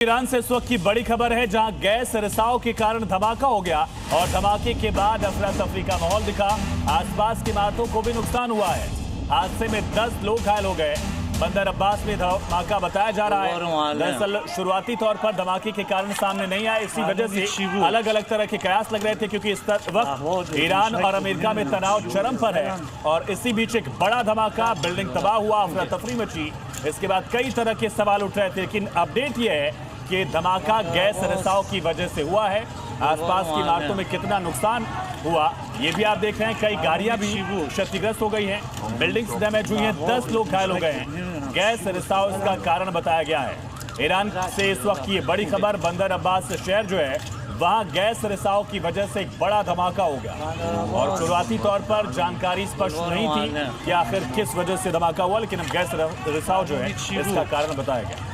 Iran से इस वक्त की बड़ी खबर है, जहां गैस रिसाव के कारण धमाका हो गया और धमाके के बाद अफरा तफरी का माहौल दिखा। आसपास की इमारतों को भी नुकसान हुआ है। हादसे में 10 लोग घायल हो गए। बंदर अब्बास में धमाका बताया जा रहा है। दरअसल शुरुआती तौर पर धमाके के कारण सामने नहीं आए, इसी वजह से अलग अलग तरह के कयास लग रहे थे, क्योंकि इस वक्त ईरान और अमेरिका में तनाव चरम पर है और इसी बीच एक बड़ा धमाका, बिल्डिंग तबाह हुआ, अफरा तफरी मची। इसके बाद कई तरह के सवाल उठ रहे थे, लेकिन अपडेट यह है कि धमाका गैस रिसाव की वजह से हुआ है। आसपास की इमारतों में कितना नुकसान हुआ ये भी आप देख रहे हैं। कई गाड़ियां भी क्षतिग्रस्त हो गई हैं, बिल्डिंग्स डैमेज हुई हैं, 10 लोग घायल हो गए हैं। गैस रिसाव इसका कारण बताया गया है। ईरान से इस वक्त की ये बड़ी खबर, बंदर अब्बास शहर जो है वहां गैस रिसाव की वजह से एक बड़ा धमाका हो गया और शुरुआती तौर पर जानकारी स्पष्ट नहीं थी कि आखिर किस वजह से धमाका हुआ, लेकिन अब गैस रिसाव जो है इसका कारण बताया गया।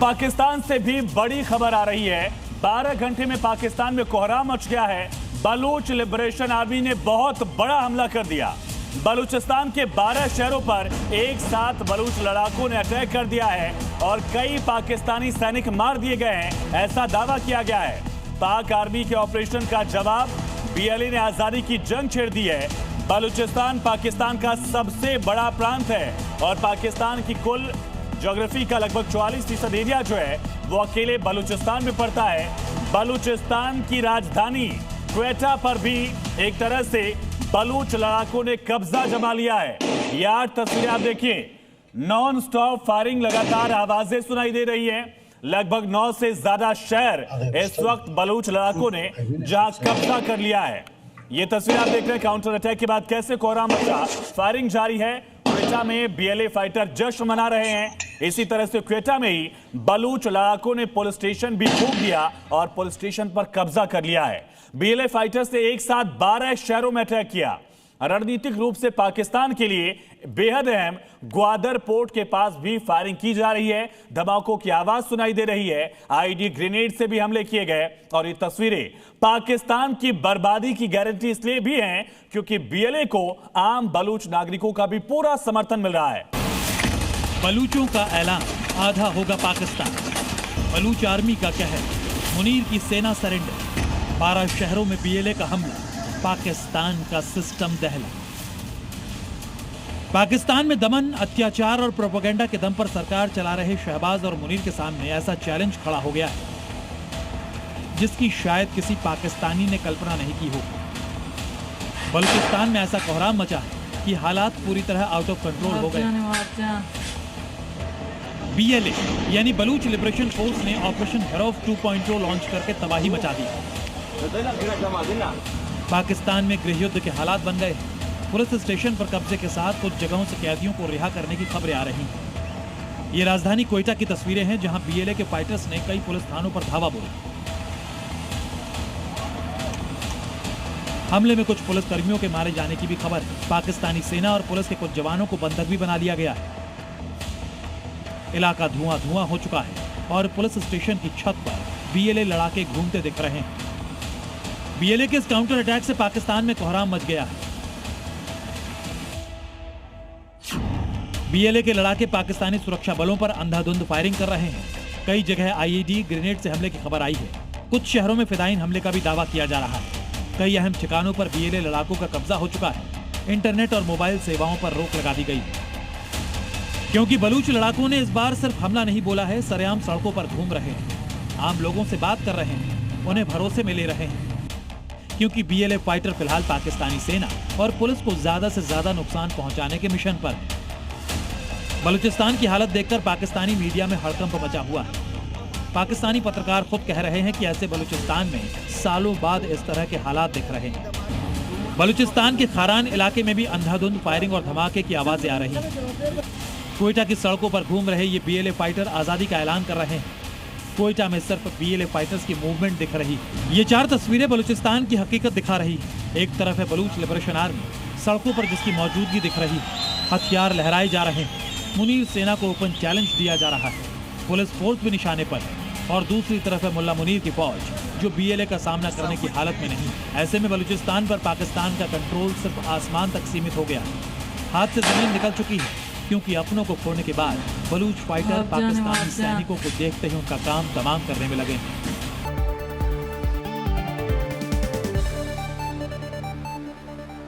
पाकिस्तान से भी बड़ी खबर आ रही है। 12 घंटे में पाकिस्तान में कोहराम मच गया है। बलूच लिबरेशन आर्मी ने बहुत बड़ा हमला कर दिया। बलूचिस्तान के 12 शहरों पर एक साथ बलूच लड़ाकों ने अटैक कर दिया है और कई पाकिस्तानी सैनिक मार दिए गए हैं, ऐसा दावा किया गया है। पाक आर्मी के ऑपरेशन का जवाब बीएलए ने आजादी की जंग छेड़ दी है। बलूचिस्तान पाकिस्तान का सबसे बड़ा प्रांत है और पाकिस्तान की कुल ज्योग्राफी का लगभग 44% एरिया जो है वो अकेले बलूचिस्तान में पड़ता है। बलूचिस्तान की राजधानी क्वेटा पर भी एक तरह से बलूच लड़ाकों ने कब्जा जमा लिया है। यार तस्वीरें आप देखिए, नॉन स्टॉप फायरिंग, लगातार आवाजें सुनाई दे रही हैं। लगभग 9 से ज्यादा शहर इस वक्त बलूच लड़ाकों ने जहां कब्जा कर लिया है। ये तस्वीर आप देख रहे हैं काउंटर अटैक के बाद कैसे कोहराम मचा, फायरिंग जारी है। क्वेटा में बीएलए फाइटर जश्न मना रहे हैं। इसी तरह से क्वेटा में ही बलूच लड़ाकों ने पुलिस स्टेशन भी फूंक दिया और पुलिस स्टेशन पर कब्जा कर लिया है। बीएलए फाइटर्स ने एक साथ 12 शहरों में अटैक किया। रणनीतिक रूप से पाकिस्तान के लिए बेहद अहम ग्वादर पोर्ट के पास भी फायरिंग की जा रही है। धमाकों की आवाज सुनाई दे रही है। आईडी ग्रेनेड से भी हमले किए गए और ये तस्वीरें पाकिस्तान की बर्बादी की गारंटी इसलिए भी हैं क्योंकि बीएलए को आम बलूच नागरिकों का भी पूरा समर्थन मिल रहा है। बलूचों का ऐलान, आधा होगा पाकिस्तान। बलूच आर्मी का कहर, मुनीर की सेना सरेंडर। 12 शहरों में बीएलए का हमला, पाकिस्तान का सिस्टम दहला। पाकिस्तान में दमन, अत्याचार और प्रोपेगेंडा के दम पर सरकार चला रहे शहबाज और मुनीर के सामने ऐसा चैलेंज खड़ा हो गया है जिसकी शायद किसी पाकिस्तानी ने कल्पना नहीं की हो। बलूचिस्तान में ऐसा कोहराम मचा है कि हालात पूरी तरह आउट ऑफ कंट्रोल हो गए। बीएलए यानी बलूच लिबरेशन फोर्स ने ऑपरेशन हेरोफ 2.0 लॉन्च करके तबाही मचा दी। पाकिस्तान में गृह युद्ध के हालात बन गए। पुलिस स्टेशन पर कब्जे के साथ कुछ जगहों से कैदियों को रिहा करने की खबरें आ रही हैं। ये राजधानी क्वेटा की तस्वीरें हैं, जहां बीएलए के फाइटर्स ने कई पुलिस थानों पर धावा बोला। हमले में कुछ पुलिस कर्मियों के मारे जाने की भी खबर है। पाकिस्तानी सेना और पुलिस के कुछ जवानों को बंधक भी बना लिया गया है। इलाका धुआं धुआं हो चुका है और पुलिस स्टेशन की छत पर बीएलए लड़ाके घूमते दिख रहे हैं। बीएलए के इस काउंटर अटैक से पाकिस्तान में कोहराम मच गया है। बीएलए के लड़ाके पाकिस्तानी सुरक्षा बलों पर अंधाधुंध फायरिंग कर रहे हैं। कई जगह आईईडी ग्रेनेड से हमले की खबर आई है। कुछ शहरों में फिदायीन हमले का भी दावा किया जा रहा है। कई अहम ठिकानों पर बीएलए लड़ाकों का कब्जा हो चुका है। इंटरनेट और मोबाइल सेवाओं पर रोक लगा दी गई है, क्योंकि बलूच लड़ाकों ने इस बार सिर्फ हमला नहीं बोला है, सरेआम सड़कों पर घूम रहे हैं, आम लोगों से बात कर रहे हैं, उन्हें भरोसे में ले रहे हैं। क्योंकि बीएलए फाइटर फिलहाल पाकिस्तानी सेना और पुलिस को ज्यादा से ज्यादा नुकसान पहुंचाने के मिशन पर है। बलूचिस्तान की हालत देखकर पाकिस्तानी मीडिया में हड़कंप मचा हुआ है। पाकिस्तानी पत्रकार खुद कह रहे हैं कि ऐसे बलूचिस्तान में सालों बाद इस तरह के हालात दिख रहे हैं। बलूचिस्तान के खारान इलाके में भी अंधाधुंध फायरिंग और धमाके की आवाजें आ रही हैं। क्वेटा की सड़कों पर घूम रहे ये बीएलए फाइटर आजादी का ऐलान कर रहे हैं। क्वेटा में सिर्फ बीएलए फाइटर्स की मूवमेंट दिख रही। ये 4 तस्वीरें बलूचिस्तान की हकीकत दिखा रही है। एक तरफ है बलूच लिबरेशन आर्मी, सड़कों पर जिसकी मौजूदगी दिख रही, हथियार लहराए जा रहे हैं, मुनीर सेना को ओपन चैलेंज दिया जा रहा है, पुलिस फोर्स भी निशाने पर है, और दूसरी तरफ है मुल्ला मुनीर की फौज जो बीएलए का सामना करने की हालत में नहीं। ऐसे में बलूचिस्तान पर पाकिस्तान का कंट्रोल सिर्फ आसमान तक सीमित हो गया। हाथ से जमीन निकल चुकी है। क्योंकि अपनों को खोने के बाद बलूच फाइटर पाकिस्तानी सैनिकों को देखते ही उनका काम तमाम करने में लगे हैं।